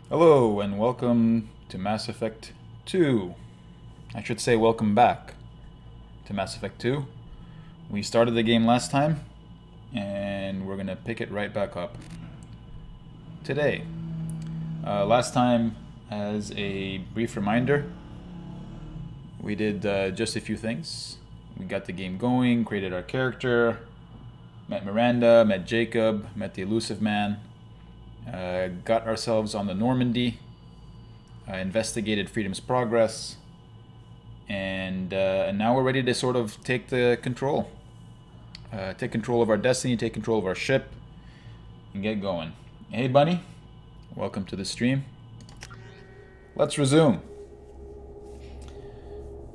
Hello and welcome to Mass Effect 2. I should say welcome back to Mass Effect 2. We started the game last time and we're going to pick it right back up today. Last time, as a brief reminder, we did just a few things. We got the game going, created our character, met Miranda, met Jacob, met the Elusive Man. Got ourselves on the Normandy, investigated Freedom's Progress, and now we're ready to sort of take the control. Take control of our destiny, take control of our ship, and get going. Hey, Bunny. Welcome to the stream. Let's resume.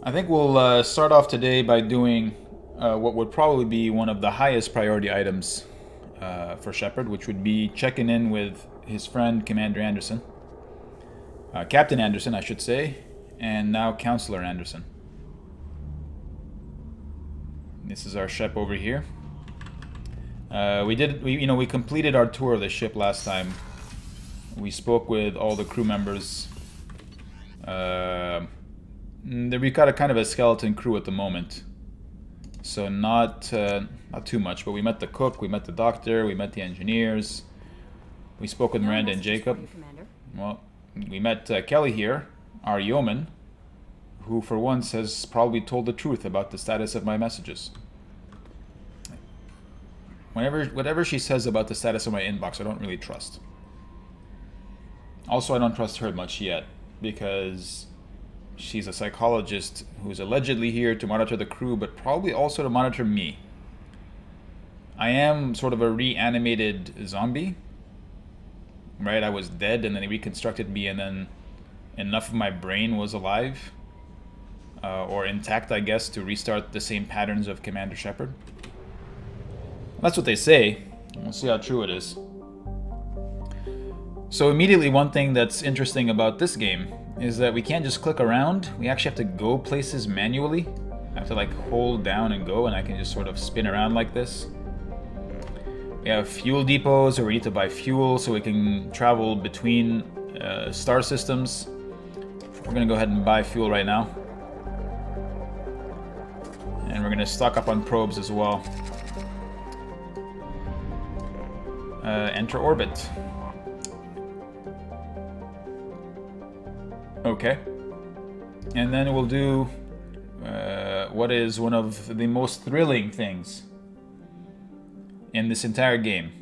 I think we'll start off today by doing what would probably be one of the highest priority items for Shepard, which would be checking in with his friend Commander Anderson, Captain Anderson, I should say, and now Counselor Anderson. This is our ship over here. We completed our tour of the ship last time. We spoke with all the crew members. We've got a kind of a skeleton crew at the moment. So not too much, but we met the cook, we met the doctor, we met the engineers. We spoke with Miranda and Jacob. Well, we met Kelly here, our yeoman, who for once has probably told the truth about the status of my messages. Whatever she says about the status of my inbox, I don't really trust. Also, I don't trust her much yet, because she's a psychologist who's allegedly here to monitor the crew, but probably also to monitor me. I am sort of a reanimated zombie, right? I was dead and then they reconstructed me, and then enough of my brain was alive, or intact, I guess, to restart the same patterns of Commander Shepard. That's what they say. We'll see how true it is. So immediately, one thing that's interesting about this game is that we can't just click around. We actually have to go places manually. I have to like hold down and go, and I can just sort of spin around like this. We have fuel depots where we need to buy fuel so we can travel between star systems. We're gonna go ahead and buy fuel right now. And we're gonna stock up on probes as well. Enter orbit. Okay. And then we'll do what is one of the most thrilling things in this entire game.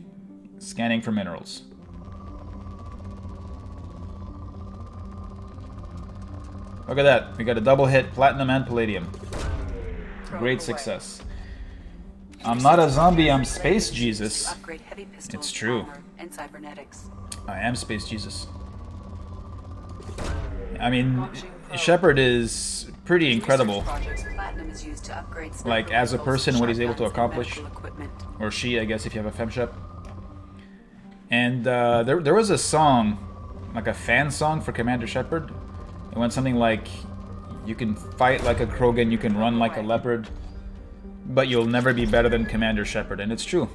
Scanning for minerals. Look at that. We got a double hit, platinum and palladium. Great success. I'm not a zombie, I'm Space Jesus. It's true. I am Space Jesus. I mean, Shepard is pretty incredible. Like, as a person, what he's able to accomplish. Or she, I guess, if you have a femshep. And there was a song, like a fan song for Commander Shepard. It went something like, you can fight like a Krogan, you can run like a leopard, but you'll never be better than Commander Shepard. And it's true.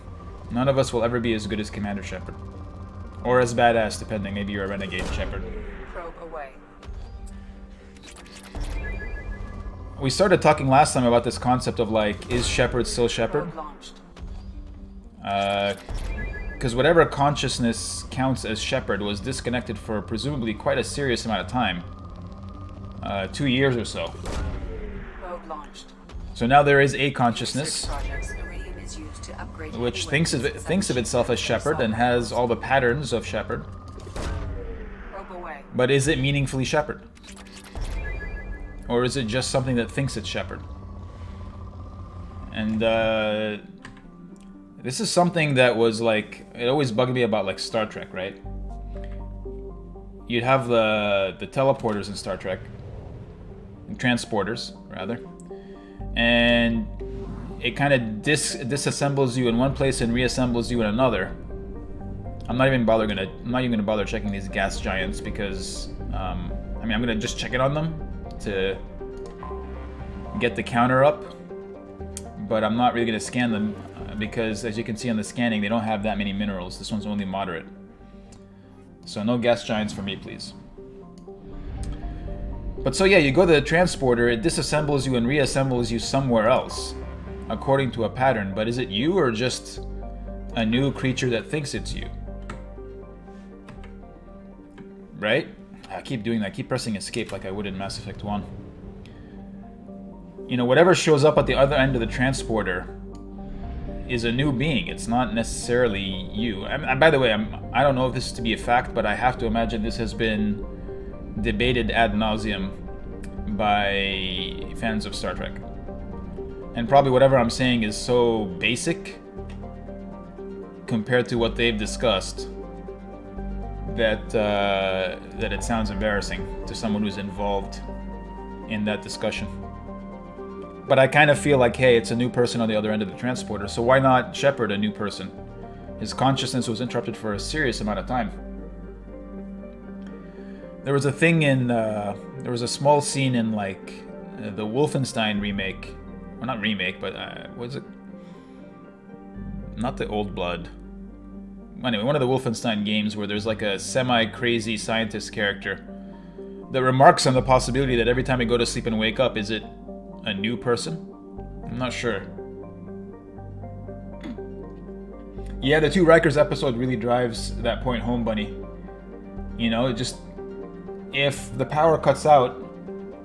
None of us will ever be as good as Commander Shepard. Or as badass, depending. Maybe you're a renegade Shepard. We started talking last time about this concept of like, is Shepard still Shepard? Because whatever consciousness counts as Shepard was disconnected for presumably quite a serious amount of time. 2 years or so. So now there is a consciousness which thinks of itself as Shepard and has all the patterns of Shepard. But is it meaningfully Shepard? Or is it just something that thinks it's Shepard? And this is something that was like, it always bugged me about like Star Trek, right? You'd have the teleporters in Star Trek, transporters rather, and it kind of disassembles you in one place and reassembles you in another. I'm not even gonna bother checking these gas giants because I'm gonna just check it on them to get the counter up, but I'm not really gonna scan them because, as you can see on the scanning, they don't have that many minerals. This one's only moderate. So no gas giants for me, please. But so yeah, you go to the transporter, it disassembles you and reassembles you somewhere else, according to a pattern. But is it you or just a new creature that thinks it's you? Right? I keep doing that. I keep pressing escape like I would in Mass Effect 1. You know, whatever shows up at the other end of the transporter is a new being. It's not necessarily you. By the way, I don't know if this is to be a fact, but I have to imagine this has been debated ad nauseum by fans of Star Trek. And probably whatever I'm saying is so basic compared to what they've discussed that that it sounds embarrassing to someone who's involved in that discussion. But I kind of feel like, hey, it's a new person on the other end of the transporter, so why not Shepard a new person? His consciousness was interrupted for a serious amount of time. There was a thing in, there was a small scene in, like, the Wolfenstein remake. Well, not remake, but, was it? Not the Old Blood. Anyway, one of the Wolfenstein games where there's, like, a semi-crazy scientist character that remarks on the possibility that every time you go to sleep and wake up, is it a new person? I'm not sure. Yeah, the 2 Rikers episode really drives that point home, Bunny. You know, it just... If the power cuts out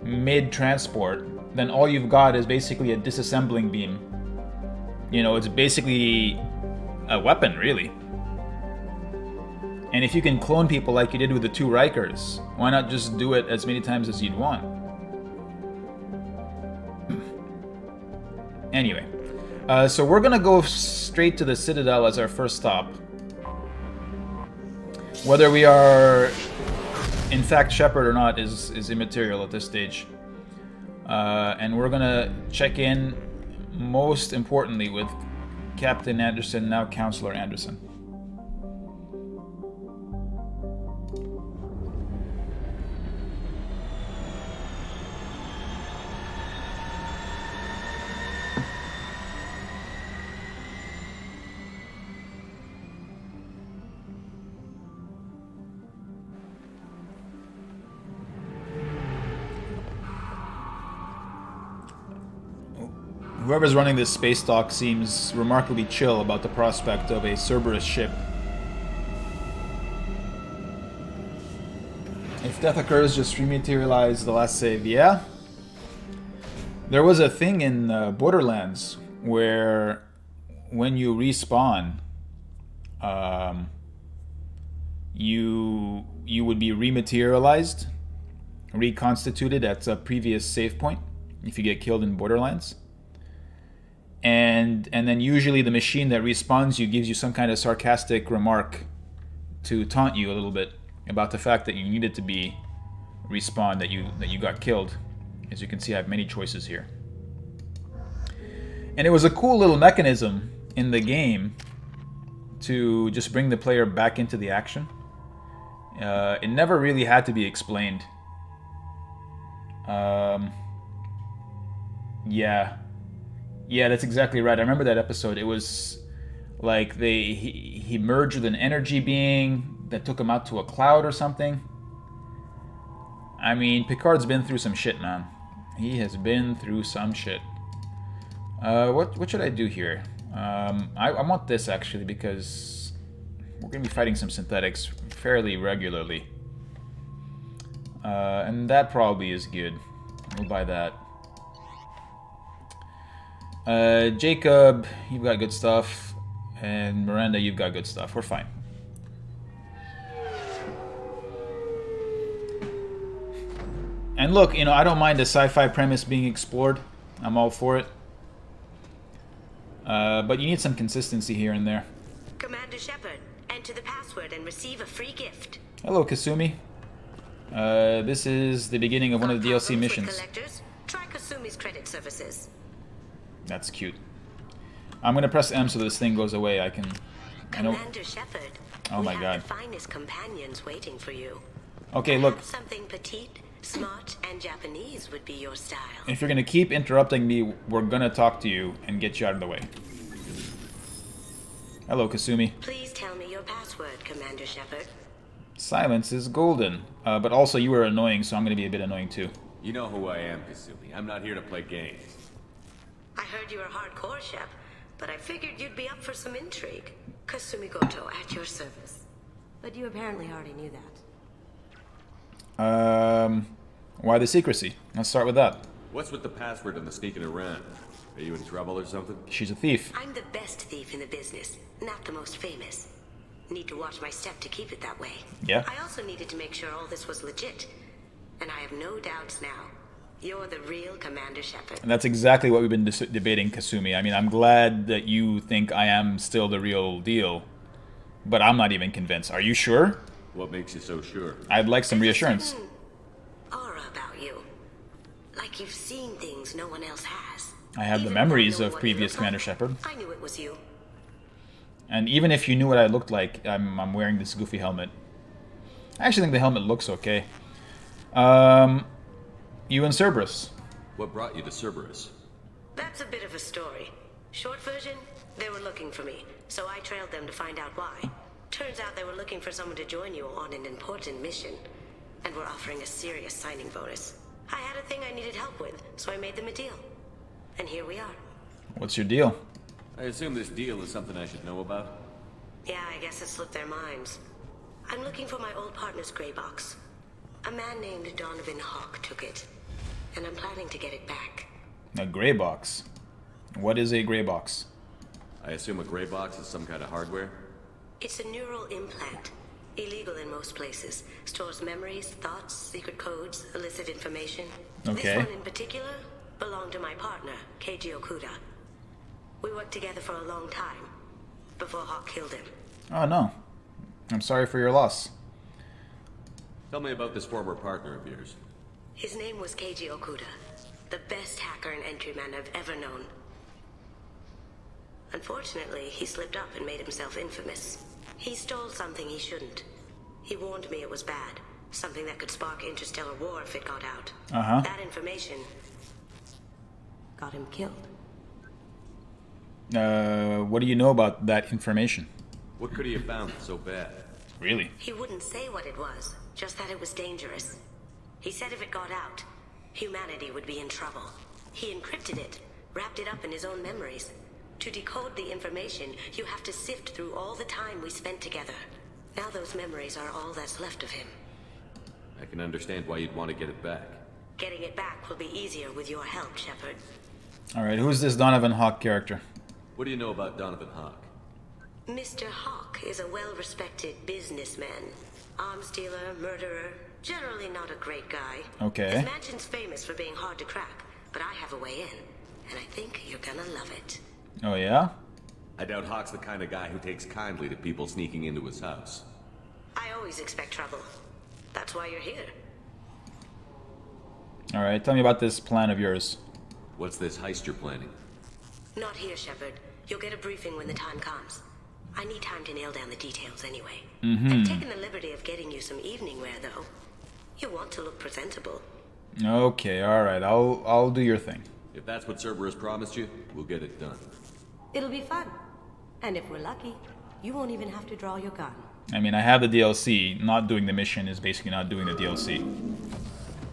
mid-transport, then all you've got is basically a disassembling beam. You know, it's basically a weapon, really. And if you can clone people like you did with the 2 Rikers, why not just do it as many times as you'd want? Anyway, so we're gonna go straight to the Citadel as our first stop. Whether we are, in fact, Shepard or not is immaterial at this stage. And we're gonna check in, most importantly, with Captain Anderson, now Counselor Anderson. Whoever's running this space dock seems remarkably chill about the prospect of a Cerberus ship. If death occurs, just rematerialize the last save. Yeah? There was a thing in Borderlands where when you respawn, you would be rematerialized, reconstituted at a previous save point if you get killed in Borderlands. And then usually the machine that respawns you gives you some kind of sarcastic remark to taunt you a little bit about the fact that you needed to be respawned, that you got killed. As you can see, I have many choices here. And it was a cool little mechanism in the game to just bring the player back into the action. It never really had to be explained. Yeah, that's exactly right. I remember that episode. It was like he merged with an energy being that took him out to a cloud or something. I mean, Picard's been through some shit, man. He has been through some shit. What should I do here? I want this, actually, because we're going to be fighting some synthetics fairly regularly. And that probably is good. We'll buy that. Jacob, you've got good stuff. And Miranda, you've got good stuff. We're fine. And look, you know, I don't mind a sci-fi premise being explored. I'm all for it. But you need some consistency here and there. Commander Shepard, enter the password and receive a free gift. Hello, Kasumi. This is the beginning of one of the DLC missions. Collectors, try Kasumi's credit services. That's cute. I'm gonna press M so this thing goes away. I know. Commander Shepard. Oh my God. The finest companions waiting for you. Okay, look. Something petite, smart, and Japanese would be your style. If you're gonna keep interrupting me, we're gonna talk to you and get you out of the way. Hello, Kasumi. Please tell me your password, Commander Shepard. Silence is golden. But also you were annoying, so I'm going to be a bit annoying too. You know who I am, Kasumi. I'm not here to play games. I heard you were hardcore, Shep, but I figured you'd be up for some intrigue. Kasumi Goto, at your service. But you apparently already knew that. Why the secrecy? Let's start with that. What's with the password and the sneaking around? Are you in trouble or something? She's a thief. I'm the best thief in the business, not the most famous. Need to watch my step to keep it that way. Yeah. I also needed to make sure all this was legit. And I have no doubts now. You're the real Commander Shepard. And that's exactly what we've been debating, Kasumi. I mean, I'm glad that you think I am still the real deal. But I'm not even convinced. Are you sure? What makes you so sure? I'd like some reassurance. There's a certain aura about you. Like you've seen things no one else has. I have the Even memories though of no one previous looked Commander like, Shepard. I knew it was you. And even if you knew what I looked like, I'm wearing this goofy helmet. I actually think the helmet looks okay. You and Cerberus. What brought you to Cerberus? That's a bit of a story. Short version, they were looking for me, so I trailed them to find out why. Turns out they were looking for someone to join you on an important mission, and were offering a serious signing bonus. I had a thing I needed help with, so I made them a deal. And here we are. What's your deal? I assume this deal is something I should know about? Yeah, I guess it slipped their minds. I'm looking for my old partner's gray box. A man named Donovan Hawk took it, and I'm planning to get it back. A gray box. What is a gray box? I assume a gray box is some kind of hardware? It's a neural implant. Illegal in most places. Stores memories, thoughts, secret codes, illicit information. Okay. This one in particular belonged to my partner, Keiji Okuda. We worked together for a long time, before Hawk killed him. Oh, no. I'm sorry for your loss. Tell me about this former partner of yours. His name was Keiji Okuda, the best hacker and entryman I've ever known. Unfortunately, he slipped up and made himself infamous. He stole something he shouldn't. He warned me it was bad, something that could spark interstellar war if it got out. Uh-huh. That information got him killed. What do you know about that information? What could he have found so bad? Really? He wouldn't say what it was, just that it was dangerous. He said if it got out, humanity would be in trouble. He encrypted it, wrapped it up in his own memories. To decode the information, you have to sift through all the time we spent together. Now those memories are all that's left of him. I can understand why you'd want to get it back. Getting it back will be easier with your help, Shepard. Alright, who's this Donovan Hawk character? What do you know about Donovan Hawk? Mr. Hawk is a well-respected businessman. Arms dealer, murderer, generally not a great guy. Okay. His mansion's famous for being hard to crack, but I have a way in, and I think you're gonna love it. Oh, yeah? I doubt Hawk's the kind of guy who takes kindly to people sneaking into his house. I always expect trouble. That's why you're here. Alright, tell me about this plan of yours. What's this heist you're planning? Not here, Shepard. You'll get a briefing when the time comes. I need time to nail down the details anyway. I've taken the liberty of getting you some evening wear, though. You want to look presentable. Okay, alright, I'll do your thing. If that's what Cerberus promised you, we'll get it done. It'll be fun. And if we're lucky, you won't even have to draw your gun. I mean, I have the DLC. Not doing the mission is basically not doing the DLC.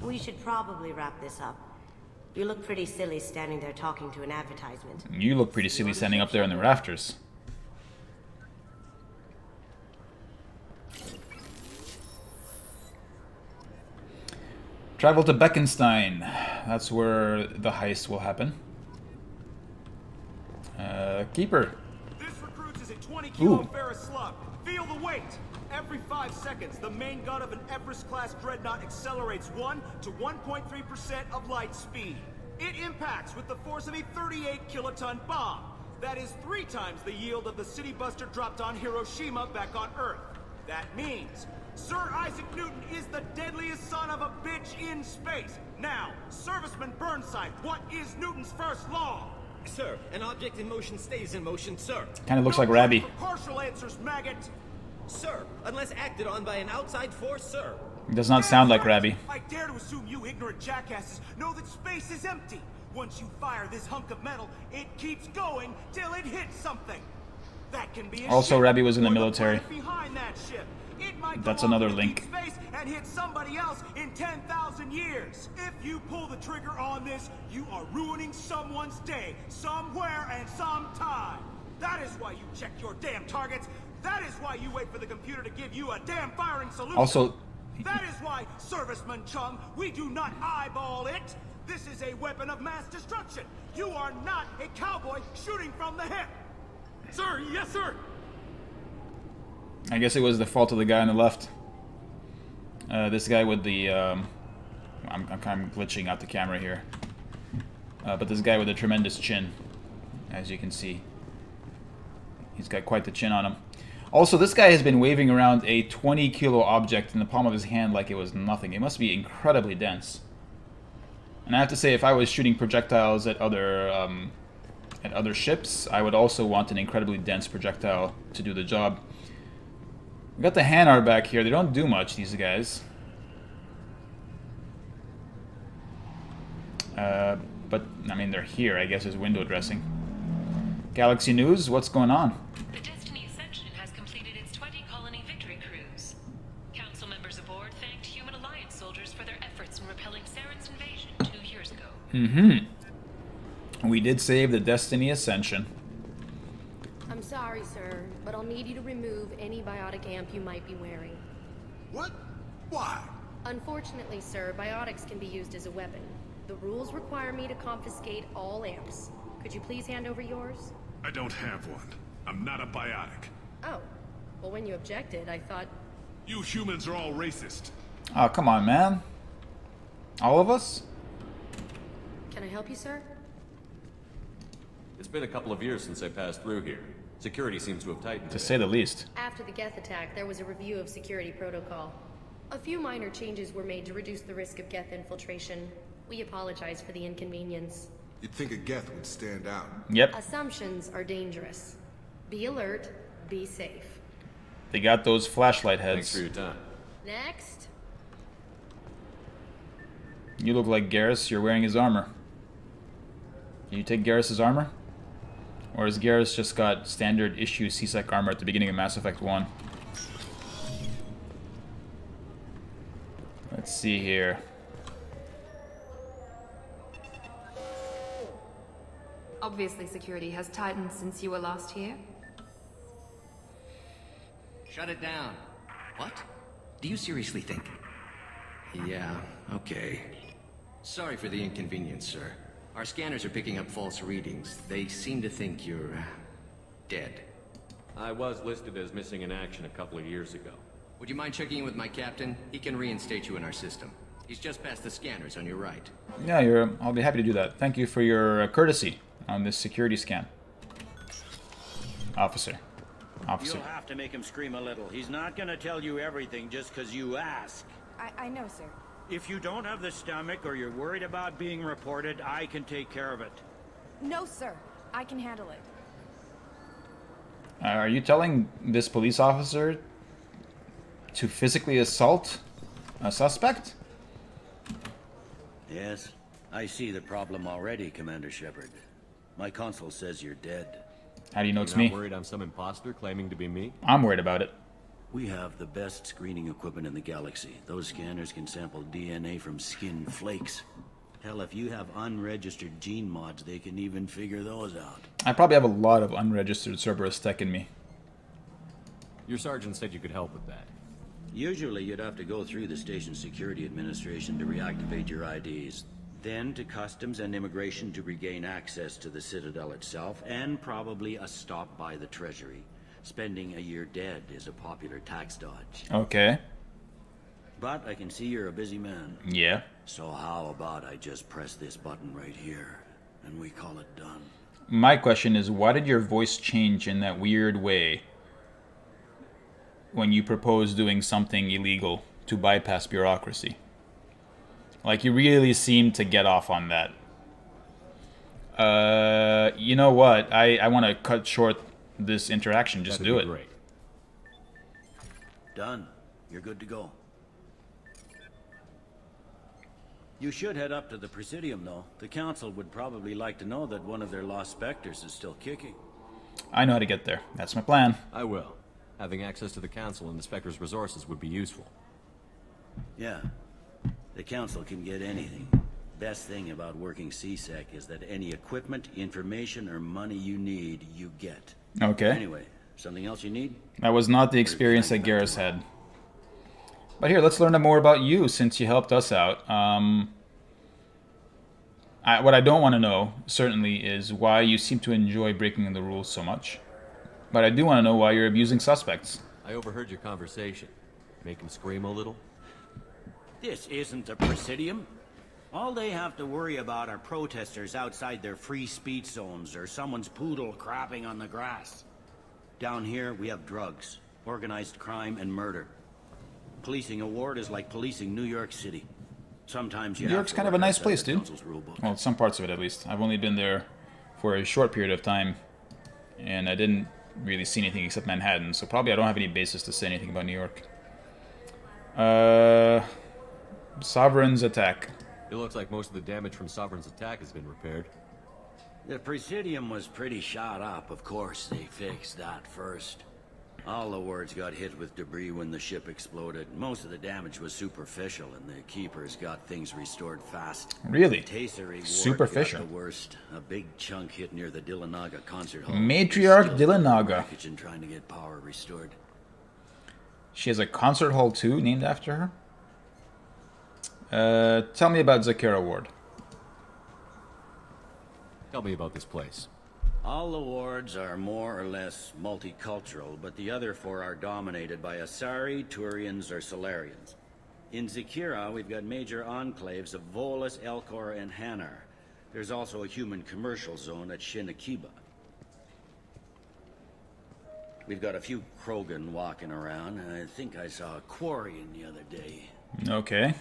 We should probably wrap this up. You look pretty silly standing there talking to an advertisement. You look pretty silly standing up there in the rafters. Travel to Beckenstein. That's where the heist will happen. Keeper. This recruits is a 20 kilo ferrous slug. Feel the weight. Every 5 seconds, the main gun of an Everest-class dreadnought accelerates 1 to 1.3% of light speed. It impacts with the force of a 38 kiloton bomb. That is 3 times the yield of the city buster dropped on Hiroshima back on Earth. That means Sir Isaac Newton is the deadliest son of a bitch in space. Now, Serviceman Burnside, what is Newton's first law? Sir, an object in motion stays in motion, sir. Kind of looks like No Rabby. time for partial answers, maggot. Sir, unless acted on by an outside force, sir. It does not sound like Rabby. I dare to assume you ignorant jackasses know that space is empty. Once you fire this hunk of metal, it keeps going till it hits something. That can be a Also, ship Rabby was in the or military. planet behind that ship. It might might That's go off another into link. deep space and hit somebody else in 10,000 years. If you pull the trigger on this, you are ruining someone's day, somewhere and sometime. That is why you check your damn targets. That is why you wait for the computer to give you a damn firing solution. Also, That is why, Serviceman Chung, we do not eyeball it. This is a weapon of mass destruction. You are not a cowboy shooting from the hip. Sir, yes, sir. I guess it was the fault of the guy on the left. This guy with the... I'm kind of glitching out the camera here. But this guy with a tremendous chin, as you can see. He's got quite the chin on him. Also, this guy has been waving around a 20-kilo object in the palm of his hand like it was nothing. It must be incredibly dense. And I have to say, if I was shooting projectiles at other ships, I would also want an incredibly dense projectile to do the job. We got the Hanar back here. They don't do much, these guys. But, I mean, they're here, I guess, as window dressing. Galaxy News, what's going on? The Destiny Ascension has completed its 20-colony victory cruise. Council members aboard thanked Human Alliance soldiers for their efforts in repelling Saren's invasion 2 years ago. Mm-hmm. We did save the Destiny Ascension. I'm sorry, sir, but I'll need you to remove any biotic amp you might be wearing. What? Why? Unfortunately, sir, biotics can be used as a weapon. The rules require me to confiscate all amps. Could you please hand over yours? I don't have one. I'm not a biotic. Oh. Well, when you objected, I thought... You humans are all racist. Oh, come on, man. All of us? Can I help you, sir? It's been a couple of years since I passed through here. Security seems to have tightened. To say the least. After the Geth attack, there was a review of security protocol. A few minor changes were made to reduce the risk of Geth infiltration. We apologize for the inconvenience. You'd think a Geth would stand out. Yep. Assumptions are dangerous. Be alert, be safe. They got those flashlight Thanks heads. for your time. Next. You look like Garrus. You're wearing his armor. Can you take Garrus's armor? Or has Garrus just got standard issue C-Sec armor at the beginning of Mass Effect 1? Let's see here. Obviously, security has tightened since you were last here. Shut it down. What? Do you seriously think? Yeah, okay. Sorry for the inconvenience, sir. Our scanners are picking up false readings. They seem to think you're... dead. I was listed as missing in action a couple of years ago. Would you mind checking in with my captain? He can reinstate you in our system. He's just past the scanners on your right. Yeah, I'll be happy to do that. Thank you for your courtesy on this security scan. Officer. You'll have to make him scream a little. He's not gonna tell you everything just because you ask. I know, sir. If you don't have the stomach or you're worried about being reported, I can take care of it. No, sir. I can handle it. Are you telling this police officer to physically assault a suspect? Yes, I see the problem already, Commander Shepard. My console says you're dead. How do you know it's You're not me? worried I'm some imposter claiming to be me? I'm worried about it. We have the best screening equipment in the galaxy. Those scanners can sample DNA from skin flakes. Hell, if you have unregistered gene mods, they can even figure those out. I probably have a lot of unregistered Cerberus tech in me. Your sergeant said you could help with that. Usually you'd have to go through the station security administration to reactivate your IDs. Then to customs and immigration to regain access to the Citadel itself, and probably a stop by the Treasury. Spending a year dead is a popular tax dodge. Okay. But I can see you're a busy man. Yeah. So how about I just press this button right here, and we call it done? My question is, why did your voice change in that weird way when you proposed doing something illegal to bypass bureaucracy? Like, you really seemed to get off on that. You know what? I want to cut short this interaction. Just That'd do be it. Great. Done. You're good to go. You should head up to the Presidium, though. The Council would probably like to know that one of their lost specters is still kicking. I know how to get there. That's my plan. I will. Having access to the Council and the Spectre's resources would be useful. Yeah. The Council can get anything. Best thing about working CSEC is that any equipment, information, or money you need, you get. Okay. Anyway, something else you need? That was not the experience that Garrus had. But here, let's learn more about you since you helped us out. What I don't want to know, certainly, is why you seem to enjoy breaking the rules so much. But I do want to know why you're abusing suspects. I overheard your conversation. Make him scream a little? This isn't a Presidium. All they have to worry about are protesters outside their free speech zones or someone's poodle crapping on the grass. Down here, we have drugs, organized crime, and murder. Policing a ward is like policing New York City. Sometimes you New York's kind of a nice place, dude. Well, some parts of it at least. I've only been there for a short period of time, and I didn't really see anything except Manhattan, so probably I don't have any basis to say anything about New York. Sovereign's attack. It looks like most of the damage from Sovereign's attack has been repaired. The Presidium was pretty shot up. Of course, they fixed that first. All the wards got hit with debris when the ship exploded. Most of the damage was superficial, and the Keepers got things restored fast. Really? Tassery ward Superficial. got the worst. A big chunk hit near the Dillanaga concert hall. Matriarch Dillanaga. Trying to get power restored. She has a concert hall too, named after her. Tell me about Zakera Ward. Tell me about this place. All the wards are more or less multicultural, but the other four are dominated by Asari, Turians, or Solarians. In Zakira, we've got major enclaves of Volus, Elcor, and Hanar. There's also a human commercial zone at Shinakiba. We've got a few Krogan walking around, and I think I saw a Quarian the other day. Okay.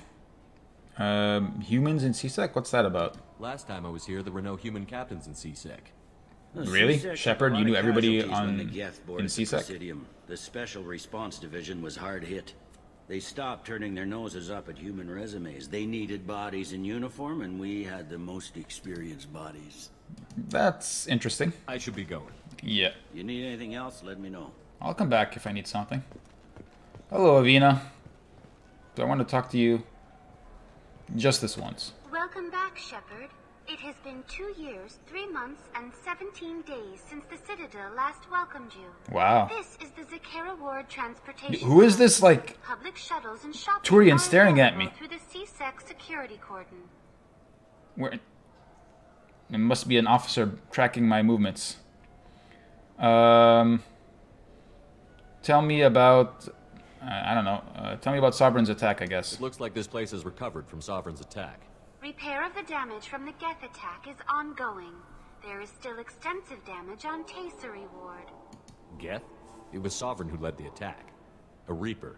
Humans in CSEC? What's that about? Last time I was here, there were no human captains in CSEC. Really? Shepard, you knew everybody on in CSEC? Presidium. The Special Response Division was hard hit. They stopped turning their noses up at human resumes. They needed bodies in uniform, and we had the most experienced bodies. That's interesting. I should be going. Yeah. You need anything else, let me know. I'll come back if I need something. Hello, Avina. Do I want to talk to you just this once? Welcome back, Shepard. It has been 2 years, 3 months, and 17 days since the Citadel last welcomed you. Wow. This is the Zakera Ward Transportation. Who is this, like, public shuttles and shopping Turian staring at me? through the CSEC security cordon. Where? It must be an officer tracking my movements. Tell me about... I don't know. Tell me about Sovereign's attack, I guess. It looks like this place has recovered from Sovereign's attack. Repair of the damage from the Geth attack is ongoing. There is still extensive damage on Tassery Ward. Geth? It was Sovereign who led the attack. A Reaper.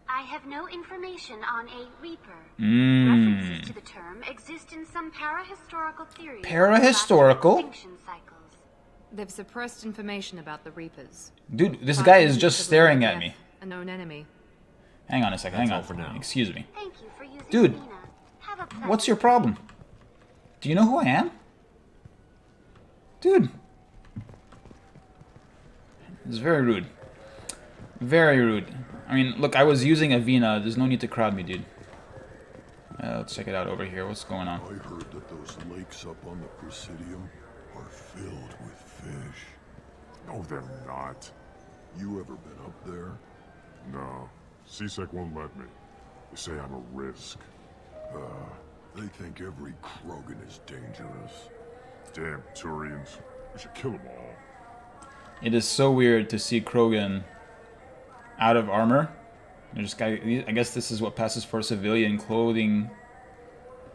I have no information on a Reaper. References to the term exist in some parahistorical theories. Parahistorical? They've suppressed information about the Reapers. Dude, this guy is just staring at me. A known enemy. Hang on a second, hang on. For now. Excuse me. Thank you for using Dude, Athena. Have a pleasant what's your problem? Do you know who I am? Dude. It's very rude. Very rude. I mean, look, I was using Avina. There's no need to crowd me, dude. Let's check it out over here. What's going on? I heard that those lakes up on the Presidium are filled with fish. No, they're not. You ever been up there? No. CSEC won't let me. They say I'm a risk. They think every Krogan is dangerous. Damn Turians. We should kill them all. It is so weird to see Krogan out of armor. I guess this is what passes for civilian clothing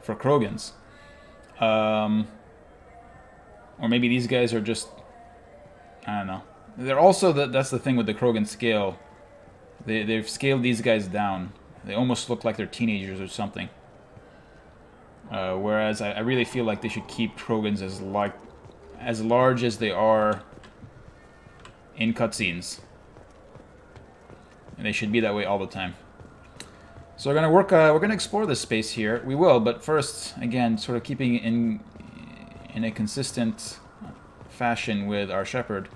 for Krogans. Or maybe these guys are just... I don't know. They're also... That's the thing with the Krogan scale. They've scaled these guys down. They almost look like they're teenagers or something. Whereas I really feel like they should keep Krogans as large as they are in cutscenes. And they should be that way all the time. So we're gonna explore this space here. We will, but first, again, sort of keeping in a consistent fashion with our Shepherd.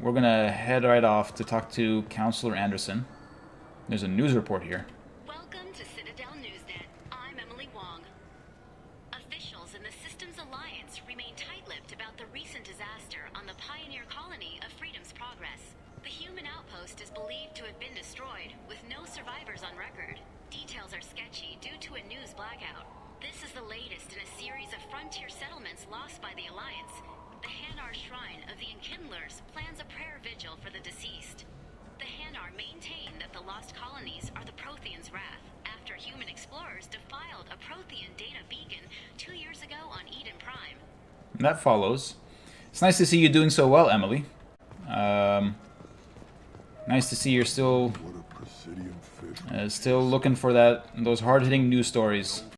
we're gonna head right off to talk to Counselor Anderson. There's a news report here. Welcome to Citadel Newsnet. I'm Emily Wong. Officials in the Systems Alliance remain tight-lipped about the recent disaster on the pioneer colony of Freedom's Progress. The human outpost is believed to have been destroyed, with no survivors on record. Details are sketchy due to a news blackout. This is the latest in a series of frontier settlements lost by the Alliance. The Hanar Shrine of the Enkindlers plans a prayer vigil for the deceased. The Hanar maintain that the lost colonies are the Protheans' wrath, after human explorers defiled a Prothean data beacon 2 years ago on Eden Prime. That follows. It's nice to see you doing so well, Emily. Nice to see you're still looking for those hard-hitting news stories.